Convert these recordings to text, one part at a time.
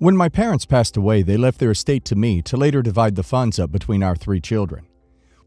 When my parents passed away, they left their estate to me to later divide the funds up between our 3 children.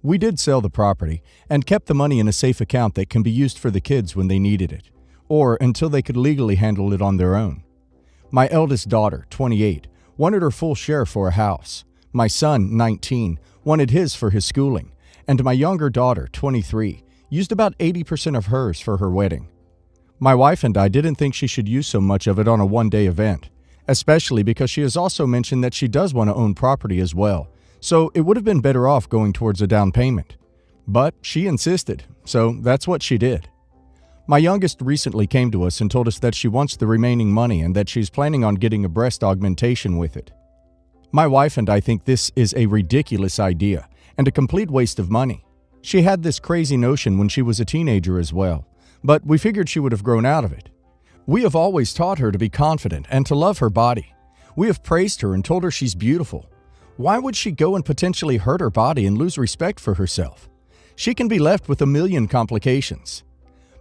We did sell the property and kept the money in a safe account that can be used for the kids when they needed it, or until they could legally handle it on their own. My eldest daughter, 28, wanted her full share for a house. My son, 19, wanted his for his schooling, and my younger daughter, 23, used about 80% of hers for her wedding. My wife and I didn't think she should use so much of it on a one-day event, especially because she has also mentioned that she does want to own property as well, so it would have been better off going towards a down payment. But she insisted, so that's what she did. My youngest recently came to us and told us that she wants the remaining money and that she's planning on getting a breast augmentation with it. My wife and I think this is a ridiculous idea and a complete waste of money. She had this crazy notion when she was a teenager as well, but we figured she would have grown out of it. We have always taught her to be confident and to love her body. We have praised her and told her she's beautiful. Why would she go and potentially hurt her body and lose respect for herself? She can be left with a million complications.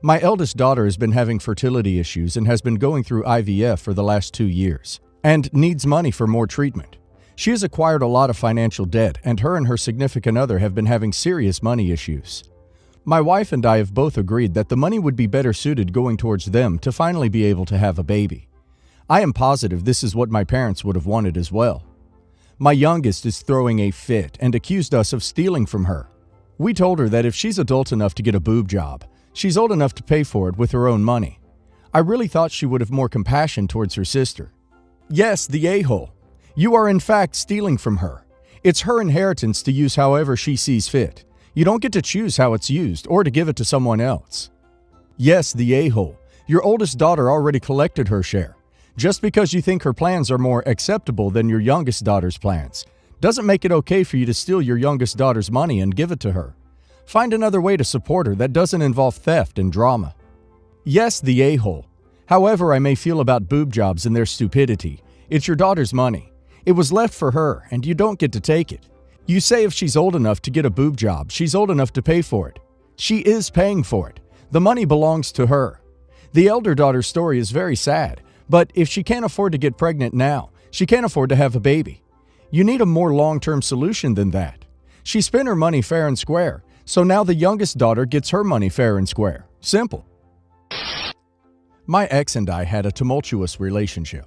My eldest daughter has been having fertility issues and has been going through IVF for the last 2 years and needs money for more treatment. She has acquired a lot of financial debt, and her significant other have been having serious money issues. My wife and I have both agreed that the money would be better suited going towards them to finally be able to have a baby. I am positive this is what my parents would have wanted as well. My youngest is throwing a fit and accused us of stealing from her. We told her that if she's adult enough to get a boob job, she's old enough to pay for it with her own money. I really thought she would have more compassion towards her sister. Yes, the a-hole. You are in fact stealing from her. It's her inheritance to use however she sees fit. You don't get to choose how it's used or to give it to someone else. Yes, the a-hole. Your oldest daughter already collected her share. Just because you think her plans are more acceptable than your youngest daughter's plans doesn't make it okay for you to steal your youngest daughter's money and give it to her. Find another way to support her that doesn't involve theft and drama. Yes, the a-hole. However I may feel about boob jobs and their stupidity, it's your daughter's money. It was left for her, and you don't get to take it. You say if she's old enough to get a boob job, she's old enough to pay for it. She is paying for it. The money belongs to her. The elder daughter's story is very sad, but if she can't afford to get pregnant now, she can't afford to have a baby. You need a more long-term solution than that. She spent her money fair and square, so now the youngest daughter gets her money fair and square. Simple. My ex and I had a tumultuous relationship.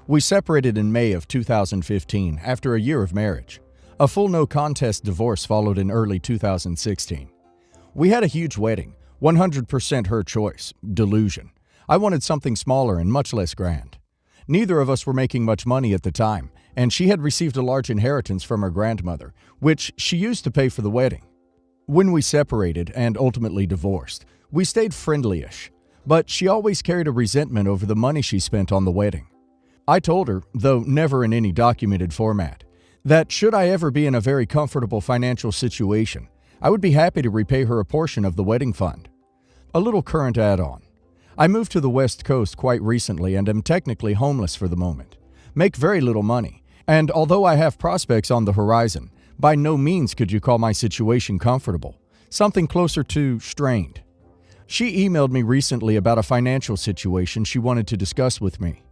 We separated in May of 2015 after a year of marriage. A full no-contest divorce followed in early 2016. We had a huge wedding, 100% her choice. Delusion. I wanted something smaller and much less grand. Neither of us were making much money at the time, and she had received a large inheritance from her grandmother, which she used to pay for the wedding. When we separated and ultimately divorced, we stayed friendly-ish, but she always carried a resentment over the money she spent on the wedding. I told her, though never in any documented format, that should I ever be in a very comfortable financial situation, I would be happy to repay her a portion of the wedding fund. A little current add-on. I moved to the West Coast quite recently and am technically homeless for the moment. Make very little money, and although I have prospects on the horizon, by no means could you call my situation comfortable. Something closer to strained. She emailed me recently about a financial situation she wanted to discuss with me.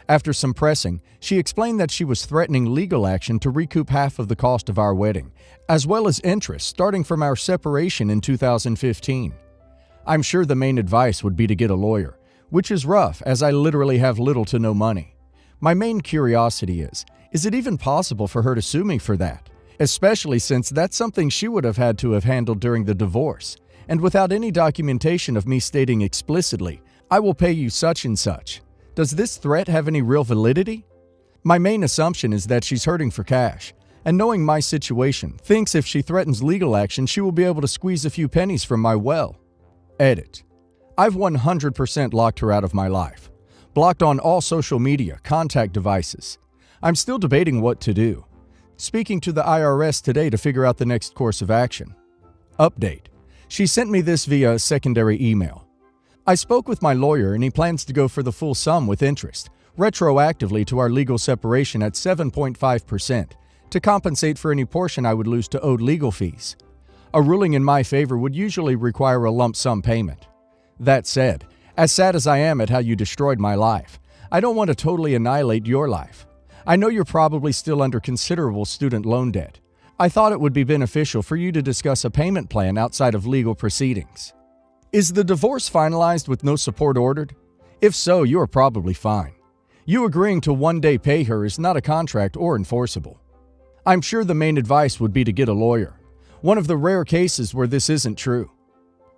After some pressing, she explained that she was threatening legal action to recoup half of the cost of our wedding, as well as interest starting from our separation in 2015. I'm sure the main advice would be to get a lawyer, which is rough as I literally have little to no money. My main curiosity is it even possible for her to sue me for that? Especially since that's something she would have had to have handled during the divorce, and without any documentation of me stating explicitly, I will pay you such and such. Does this threat have any real validity? My main assumption is that she's hurting for cash, and knowing my situation, thinks if she threatens legal action, she will be able to squeeze a few pennies from my well. Edit. I've 100% locked her out of my life. Blocked on all social media, contact devices. I'm still debating what to do. Speaking to the IRS today to figure out the next course of action. Update. She sent me this via secondary email. I spoke with my lawyer and he plans to go for the full sum with interest, retroactively to our legal separation at 7.5%, to compensate for any portion I would lose to owed legal fees. A ruling in my favor would usually require a lump sum payment. That said, as sad as I am at how you destroyed my life, I don't want to totally annihilate your life. I know you're probably still under considerable student loan debt. I thought it would be beneficial for you to discuss a payment plan outside of legal proceedings. Is the divorce finalized with no support ordered? If so, you are probably fine. You agreeing to one day pay her is not a contract or enforceable. I'm sure the main advice would be to get a lawyer. One of the rare cases where this isn't true.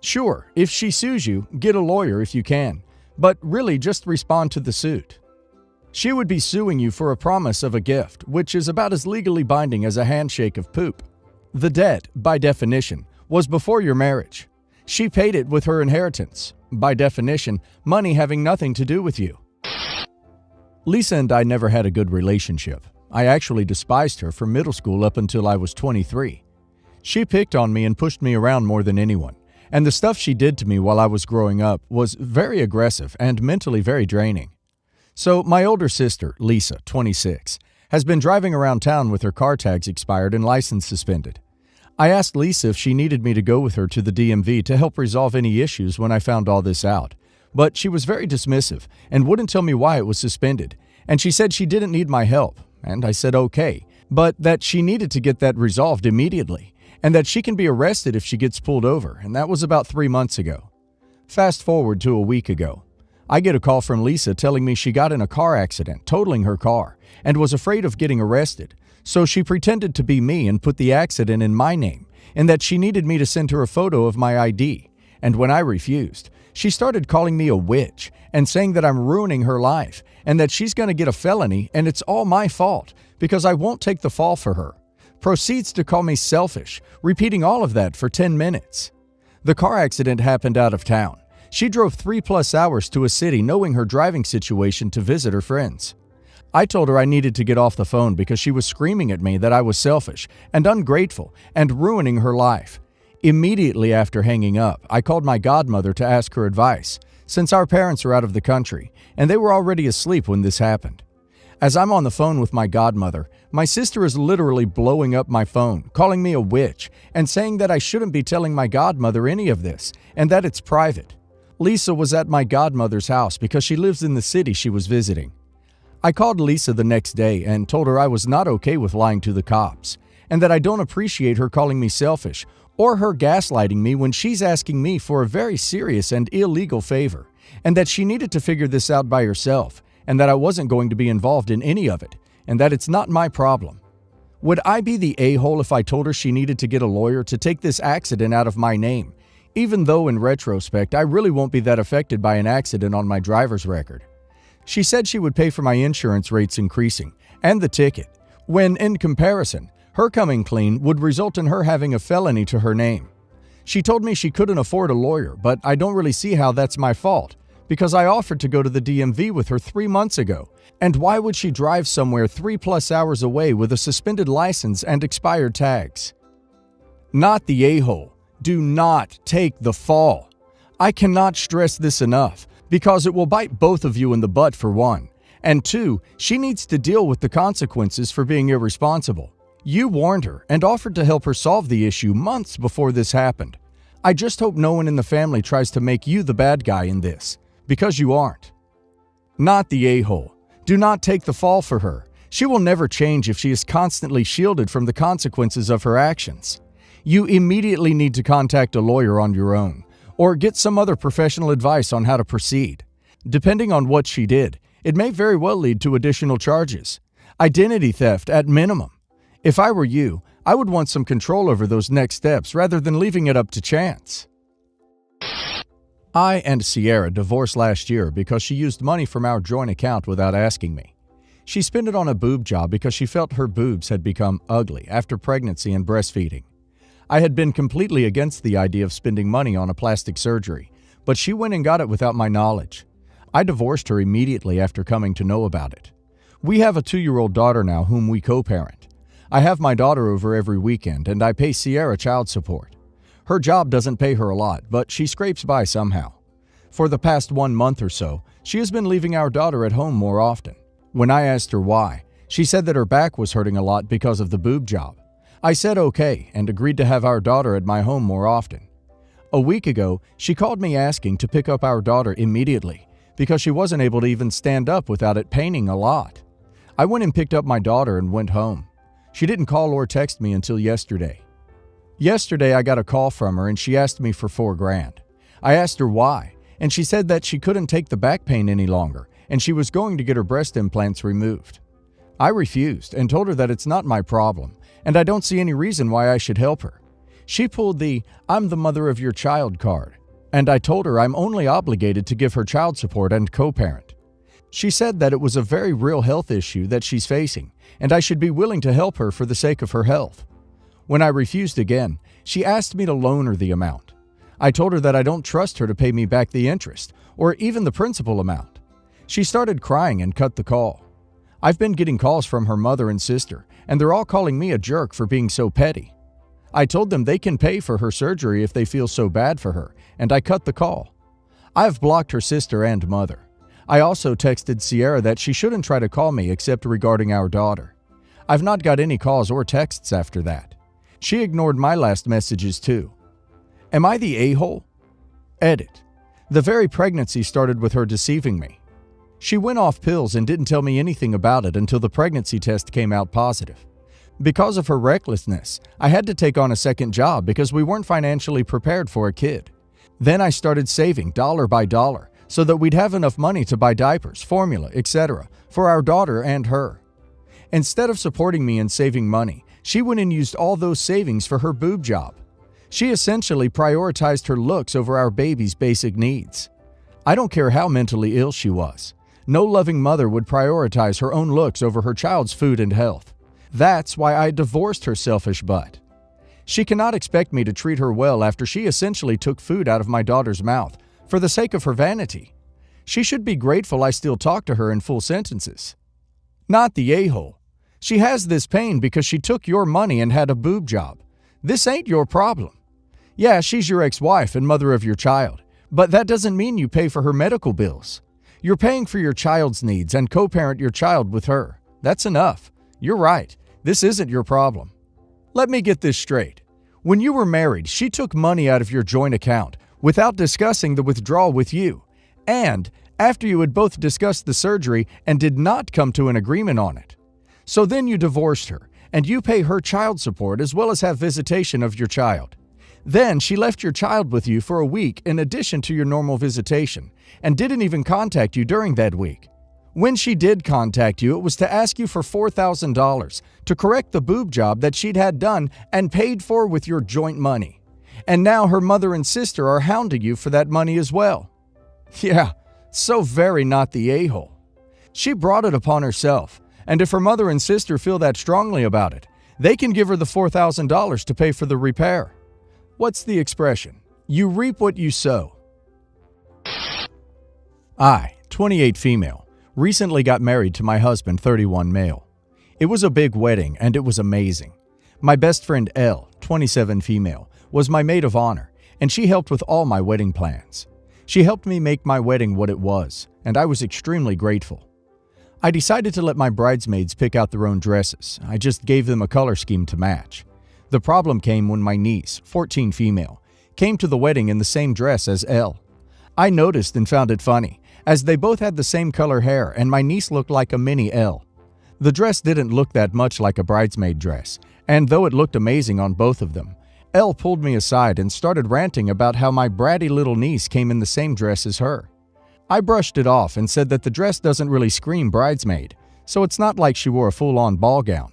Sure, if she sues you, get a lawyer if you can, but really just respond to the suit. She would be suing you for a promise of a gift, which is about as legally binding as a handshake of poop. The debt, by definition, was before your marriage. She paid it with her inheritance, by definition, money having nothing to do with you. Lisa and I never had a good relationship. I actually despised her from middle school up until I was 23. She picked on me and pushed me around more than anyone, and the stuff she did to me while I was growing up was very aggressive and mentally very draining. So my older sister, Lisa, 26, has been driving around town with her car tags expired and license suspended. I asked Lisa if she needed me to go with her to the DMV to help resolve any issues when I found all this out, but she was very dismissive and wouldn't tell me why it was suspended, and she said she didn't need my help, and I said okay, but that she needed to get that resolved immediately, and that she can be arrested if she gets pulled over, and that was about 3 months ago. Fast forward to a week ago. I get a call from Lisa telling me she got in a car accident, totaling her car, and was afraid of getting arrested. So she pretended to be me and put the accident in my name, and that she needed me to send her a photo of my ID. And when I refused, she started calling me a witch and saying that I'm ruining her life and that she's going to get a felony and it's all my fault because I won't take the fall for her. Proceeds to call me selfish, repeating all of that for 10 minutes. The car accident happened out of town. She drove 3+ hours to a city knowing her driving situation to visit her friends. I told her I needed to get off the phone because she was screaming at me that I was selfish and ungrateful and ruining her life. Immediately after hanging up, I called my godmother to ask her advice, since our parents are out of the country and they were already asleep when this happened. As I'm on the phone with my godmother, my sister is literally blowing up my phone, calling me a witch, and saying that I shouldn't be telling my godmother any of this and that it's private. Lisa was at my godmother's house because she lives in the city she was visiting. I called Lisa the next day and told her I was not okay with lying to the cops, and that I don't appreciate her calling me selfish or her gaslighting me when she's asking me for a very serious and illegal favor, and that she needed to figure this out by herself, and that I wasn't going to be involved in any of it, and that it's not my problem. Would I be the a-hole if I told her she needed to get a lawyer to take this accident out of my name, even though in retrospect I really won't be that affected by an accident on my driver's record? She said she would pay for my insurance rates increasing and the ticket, when in comparison, her coming clean would result in her having a felony to her name. She told me she couldn't afford a lawyer, but I don't really see how that's my fault, because I offered to go to the DMV with her 3 months ago, and why would she drive somewhere 3+ hours away with a suspended license and expired tags? Not the a-hole. Do not take the fall. I cannot stress this enough, because it will bite both of you in the butt for one, and two, she needs to deal with the consequences for being irresponsible. You warned her and offered to help her solve the issue months before this happened. I just hope no one in the family tries to make you the bad guy in this, because you aren't. Not the a-hole. Do not take the fall for her. She will never change if she is constantly shielded from the consequences of her actions. You immediately need to contact a lawyer on your own, or get some other professional advice on how to proceed. Depending on what she did, it may very well lead to additional charges. Identity theft at minimum. If I were you, I would want some control over those next steps rather than leaving it up to chance. I and Sierra divorced last year because she used money from our joint account without asking me. She spent it on a boob job because she felt her boobs had become ugly after pregnancy and breastfeeding. I had been completely against the idea of spending money on a plastic surgery, but she went and got it without my knowledge. I divorced her immediately after coming to know about it. We have a 2-year-old daughter now whom we co-parent. I have my daughter over every weekend and I pay Sierra child support. Her job doesn't pay her a lot, but she scrapes by somehow. For the past 1 month or so, she has been leaving our daughter at home more often. When I asked her why, she said that her back was hurting a lot because of the boob job. I said okay and agreed to have our daughter at my home more often. A week ago, she called me asking to pick up our daughter immediately because she wasn't able to even stand up without it paining a lot. I went and picked up my daughter and went home. She didn't call or text me until yesterday. Yesterday, I got a call from her and she asked me for $4,000. I asked her why, and she said that she couldn't take the back pain any longer and she was going to get her breast implants removed. I refused and told her that it's not my problem and I don't see any reason why I should help her. She pulled the "I'm the mother of your child" card, and I told her I'm only obligated to give her child support and co-parent. She said that it was a very real health issue that she's facing and I should be willing to help her for the sake of her health. When I refused again, she asked me to loan her the amount. I told her that I don't trust her to pay me back the interest or even the principal amount. She started crying and cut the call. I've been getting calls from her mother and sister, and they're all calling me a jerk for being so petty. I told them they can pay for her surgery if they feel so bad for her, and I cut the call. I've blocked her sister and mother. I also texted Sierra that she shouldn't try to call me except regarding our daughter. I've not got any calls or texts after that. She ignored my last messages too. Am I the a-hole? Edit. The very pregnancy started with her deceiving me. She went off pills and didn't tell me anything about it until the pregnancy test came out positive. Because of her recklessness, I had to take on a second job because we weren't financially prepared for a kid. Then I started saving dollar by dollar so that we'd have enough money to buy diapers, formula, etc. for our daughter and her. Instead of supporting me and saving money, she went and used all those savings for her boob job. She essentially prioritized her looks over our baby's basic needs. I don't care how mentally ill she was. No loving mother would prioritize her own looks over her child's food and health. That's why I divorced her selfish butt. She cannot expect me to treat her well after she essentially took food out of my daughter's mouth for the sake of her vanity. She should be grateful I still talk to her in full sentences. Not the a-hole. She has this pain because she took your money and had a boob job. This ain't your problem. Yeah, she's your ex-wife and mother of your child, but that doesn't mean you pay for her medical bills. You're paying for your child's needs and co-parent your child with her. That's enough. You're right. This isn't your problem. Let me get this straight. When you were married, she took money out of your joint account without discussing the withdrawal with you, and after you had both discussed the surgery and did not come to an agreement on it. So then you divorced her, and you pay her child support as well as have visitation of your child. Then she left your child with you for a week in addition to your normal visitation, and didn't even contact you during that week. When she did contact you, it was to ask you for $4,000 to correct the boob job that she'd had done and paid for with your joint money. And now her mother and sister are hounding you for that money as well. Yeah, so very not the a-hole. She brought it upon herself, and if her mother and sister feel that strongly about it, they can give her the $4,000 to pay for the repair. What's the expression? You reap what you sow. I, 28 female, recently got married to my husband, 31 male. It was a big wedding and it was amazing. My best friend L, 27 female, was my maid of honor, and she helped with all my wedding plans. She helped me make my wedding what it was, and I was extremely grateful. I decided to let my bridesmaids pick out their own dresses. I just gave them a color scheme to match. The problem came when my niece, 14 female, came to the wedding in the same dress as L. I noticed and found it funny, as they both had the same color hair and my niece looked like a mini L. The dress didn't look that much like a bridesmaid dress, and though it looked amazing on both of them, L pulled me aside and started ranting about how my bratty little niece came in the same dress as her. I brushed it off and said that the dress doesn't really scream bridesmaid, so it's not like she wore a full-on ball gown.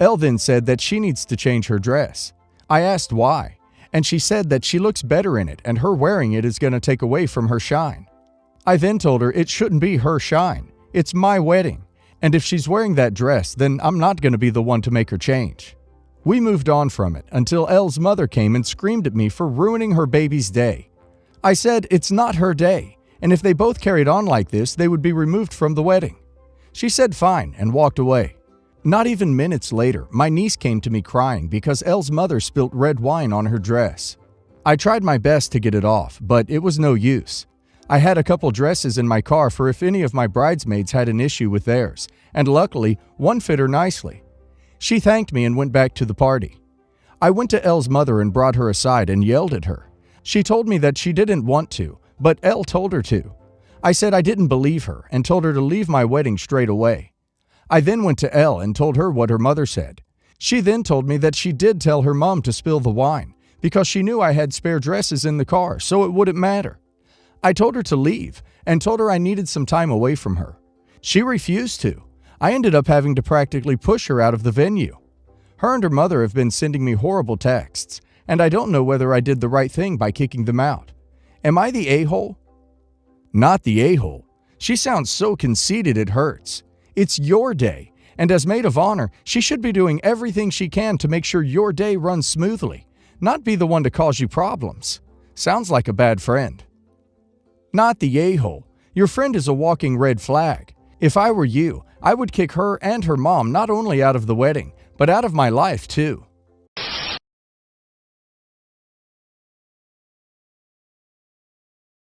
Elle then said that she needs to change her dress. I asked why, and she said that she looks better in it and her wearing it is going to take away from her shine. I then told her it shouldn't be her shine. It's my wedding, and if she's wearing that dress, then I'm not going to be the one to make her change. We moved on from it until Elle's mother came and screamed at me for ruining her baby's day. I said it's not her day, and if they both carried on like this, they would be removed from the wedding. She said fine and walked away. Not even minutes later, my niece came to me crying because Elle's mother spilt red wine on her dress. I tried my best to get it off, but it was no use. I had a couple dresses in my car for if any of my bridesmaids had an issue with theirs, and luckily, one fit her nicely. She thanked me and went back to the party. I went to Elle's mother and brought her aside and yelled at her. She told me that she didn't want to, but Elle told her to. I said I didn't believe her and told her to leave my wedding straight away. I then went to Elle and told her what her mother said. She then told me that she did tell her mom to spill the wine because she knew I had spare dresses in the car, so it wouldn't matter. I told her to leave and told her I needed some time away from her. She refused to. I ended up having to practically push her out of the venue. Her and her mother have been sending me horrible texts, and I don't know whether I did the right thing by kicking them out. Am I the a-hole? Not the a-hole. She sounds so conceited it hurts. It's your day, and as maid of honor, she should be doing everything she can to make sure your day runs smoothly, not be the one to cause you problems. Sounds like a bad friend. Not the a-hole. Your friend is a walking red flag. If I were you, I would kick her and her mom not only out of the wedding, but out of my life too.